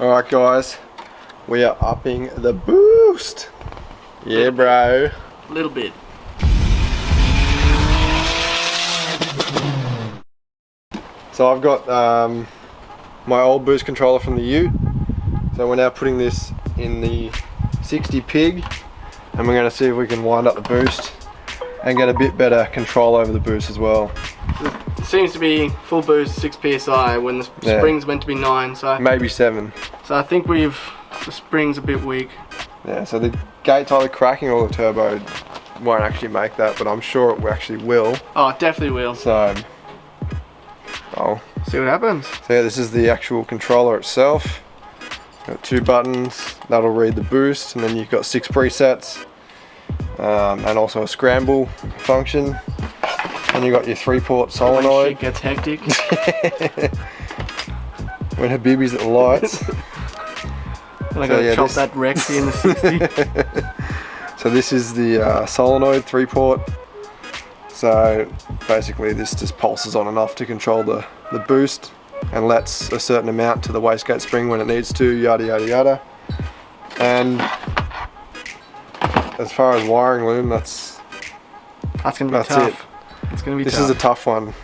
Alright guys, we are upping the boost. Yeah bro. A little bit. So I've got my old boost controller from the Ute. So we're now putting this in the 60 pig and we're going to see if we can wind up the boost and get a bit better control over the boost as well. It seems to be full boost 6 psi when the spring's meant to be 9, so maybe 7. So I think the spring's a bit weak. Yeah, so the gate's either cracking or the turbo won't actually make that, but I'm sure it actually will. Oh, it definitely will. So I'll see what happens. So yeah, this is the actual controller itself. Got 2 buttons, that'll read the boost, and then you've got 6 presets, and also a scramble function. And you've got your 3-port solenoid. When shit gets hectic. When Habibi's at the lights. And I gotta chop that Rexy in the 60. So this is the solenoid 3-port. So basically this just pulses on and off to control the boost and lets a certain amount to the wastegate spring when it needs to, yada yada yada. And as far as wiring loom, that's gonna be tough. it. It's gonna be this tough. Is a tough one,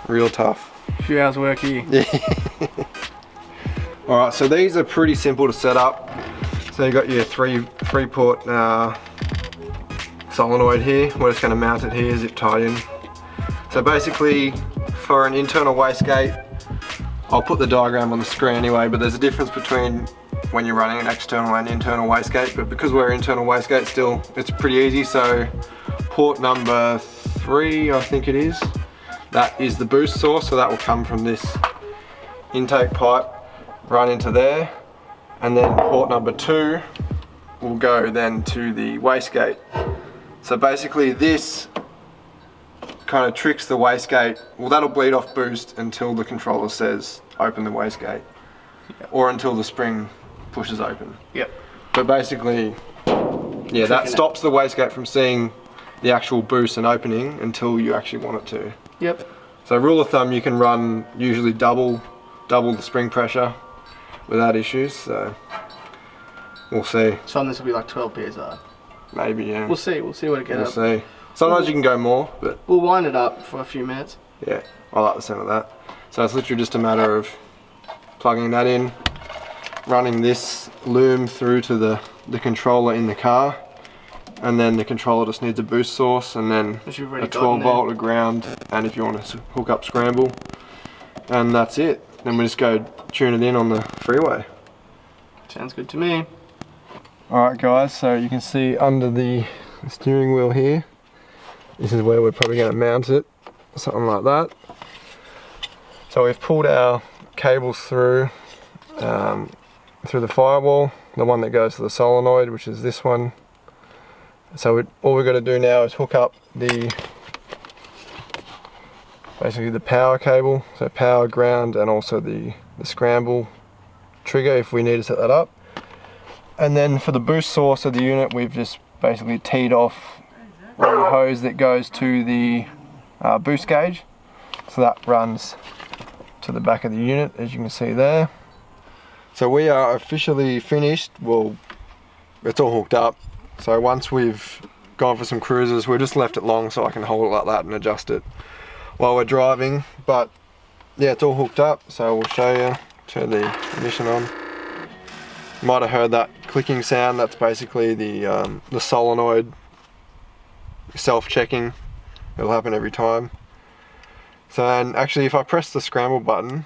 real tough. A few hours work here. Yeah. Alright, so these are pretty simple to set up. So you got your 3-port solenoid here. We're just going to mount it here, zip tied in. So basically, for an internal wastegate, I'll put the diagram on the screen anyway, but there's a difference between when you're running an external and internal wastegate, but because we're internal wastegate still, it's pretty easy. So port number 3, I think it is, that is the boost source, so that will come from this intake pipe, run into there, and then port number 2 will go then to the wastegate. So basically this kind of tricks the wastegate. Well, that'll bleed off boost until the controller says open the wastegate, or until the spring pushes open. Yep. But basically, yeah, that stops the wastegate from seeing the actual boost and opening until you actually want it to. Yep. So rule of thumb, you can run usually double the spring pressure without issues. So we'll see. So this will be like 12 psi. Maybe, yeah. We'll see what it gets. We'll see. Sometimes you can go more, but we'll wind it up for a few minutes. Yeah, I like the sound of that. So it's literally just a matter of plugging that in, running this loom through to the controller in the car, and then the controller just needs a boost source, and then a 12 volt, a ground, and if you want to hook up scramble, and that's it. Then we just go tune it in on the freeway. Sounds good to me. Alright guys, so you can see under the steering wheel here, this is where we're probably going to mount it, something like that. So we've pulled our cables through the firewall, the one that goes to the solenoid, which is this one. So all we've got to do now is hook up basically the power cable, so power, ground, and also the scramble trigger if we need to set that up. And then for the boost source of the unit, we've just basically teed off the hose that goes to the boost gauge. So that runs to the back of the unit, as you can see there. So we are officially finished. Well, it's all hooked up. So once we've gone for some cruises, we just left it long so I can hold it like that and adjust it while we're driving. But yeah, it's all hooked up. So we'll show you. Turn the ignition on. You might have heard that clicking sound. That's basically the solenoid self-checking. It'll happen every time. So, and actually if I press the scramble button,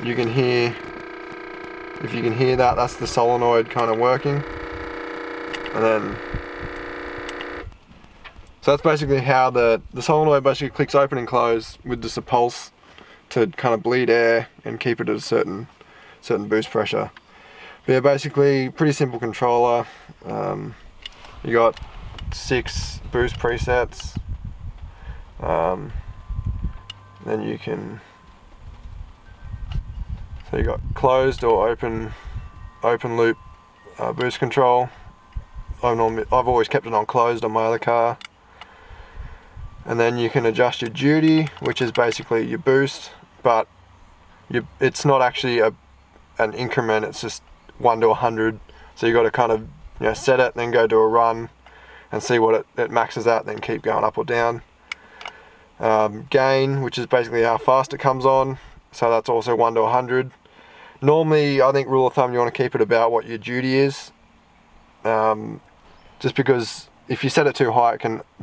you can hear, if you can hear that, that's the solenoid kind of working. And then, so that's basically how the solenoid basically clicks open and close with just a pulse to kind of bleed air and keep it at a certain boost pressure. But yeah, basically pretty simple controller. You got 6 boost presets. Then you can, so you got closed or open loop boost control. I've always kept it on closed on my other car. And then you can adjust your duty, which is basically your boost, but it's not actually a an increment. It's just 1 to 100. So you got to kind of, you know, set it and then go do a run and see what it maxes out, then keep going up or down. Gain, which is basically how fast it comes on. So that's also 1 to 100. Normally, I think rule of thumb, you want to keep it about what your duty is. Just because if you set it too high,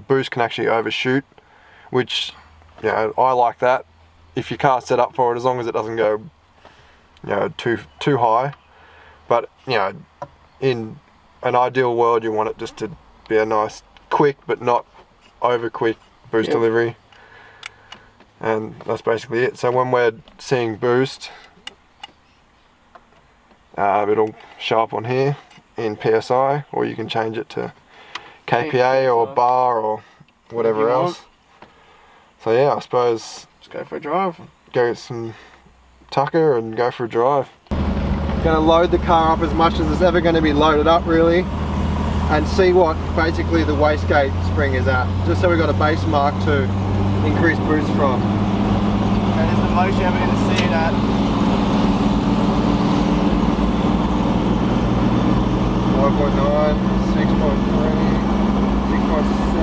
boost can actually overshoot, which, you know, I like that. If you can't set up for it, as long as it doesn't go, you know, too high. But, you know, in an ideal world, you want it just to be a nice quick but not over quick boost delivery. And that's basically it. So when we're seeing boost, it'll show up on here in PSI, or you can change it to KPA or bar or whatever else. So yeah, I suppose just go for a drive. Go get some tucker and go for a drive. Gonna load the car up as much as it's ever going to be loaded up, really, and see what basically the wastegate spring is at, just so we've got a base mark to increase boost from. That is the most you're ever going to see it at. 5.9, 6.3, 6.7,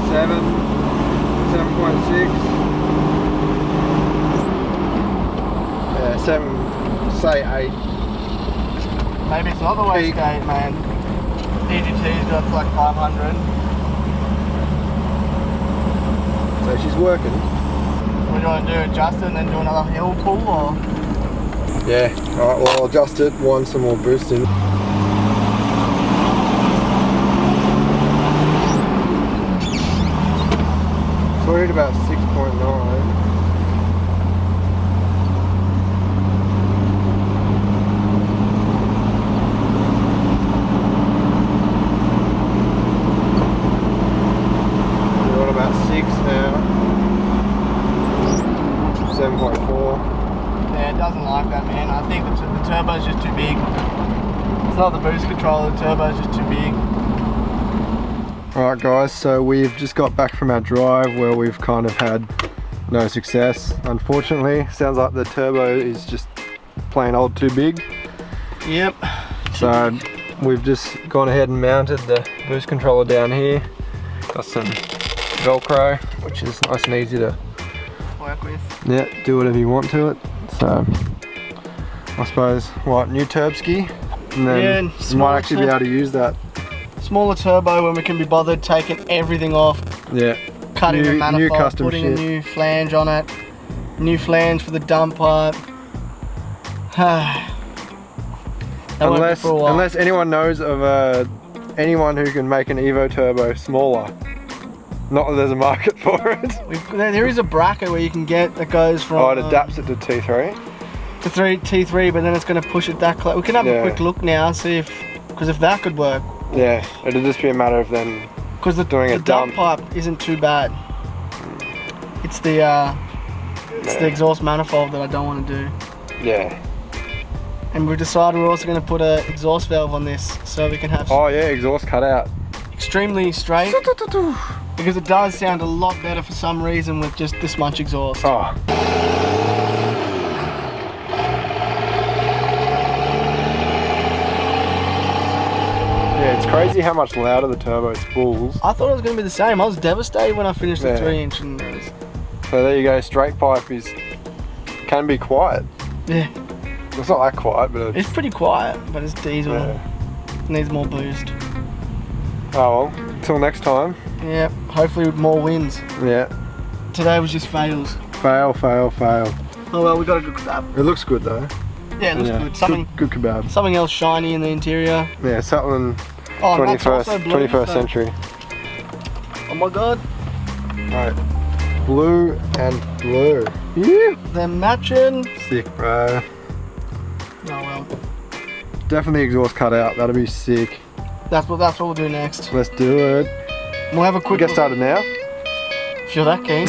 7, 7.6. Yeah, 7. Say 8. Maybe it's not the wastegate, man. EGT's got like 500. So she's working. What do you want to do? Adjust it and then do another hill pull, or? Yeah. Alright, well I'll adjust it, wind some more boost in. So we're at about 6.9. Now 7.4. Yeah, it doesn't like that, man. I think the turbo's just too big. It's not the boost controller, the turbo's just too big. Alright guys, so we've just got back from our drive where we've kind of had no success, unfortunately. Sounds like the turbo is just plain old too big. Yep. So we've just gone ahead and mounted the boost controller down here. Got some Velcro, which is nice and easy to work with. Yeah, do whatever you want to it. So I suppose, what, new turbski, and then you might actually be able to use that. Smaller turbo when we can be bothered taking everything off. Yeah. Cutting the manifold, new custom putting shit. a new flange on it. New flange for the dump pipe. Unless anyone knows of anyone who can make an Evo turbo smaller. Not that there's a market for it. There is a bracket where you can get that goes from... Oh, it adapts it to T3? To T3, but then it's going to push it that close. We can have a quick look now, see if... Because if that could work... Yeah, it'll just be a matter of then doing a dump. The dump pipe isn't too bad. It's the exhaust manifold that I don't want to do. Yeah. And we've decided we're also going to put an exhaust valve on this, so we can have... Oh yeah, exhaust cutout. Extremely straight. Because it does sound a lot better for some reason with just this much exhaust. Oh. Yeah, it's crazy how much louder the turbo spools. I thought it was going to be the same. I was devastated when I finished the 3-inch. And so there you go, straight pipe can be quiet. Yeah. It's not that quiet, but it's pretty quiet, but it's diesel. Yeah. Needs more boost. Oh well, until next time. Yeah, hopefully with more wins. Yeah. Today was just fails. Fail, fail, fail. Oh well, we got a good kebab. It looks good though. Yeah, it looks good. Something good kebab. Something else shiny in the interior. Yeah, something 21st century. Oh my god. Right. Blue and blue. Yeah. They're matching. Sick, bro. Oh well. Definitely exhaust cut out. That'll be sick. That's what we'll do next. Let's do it. We'll have a quick get started now. If you're that keen.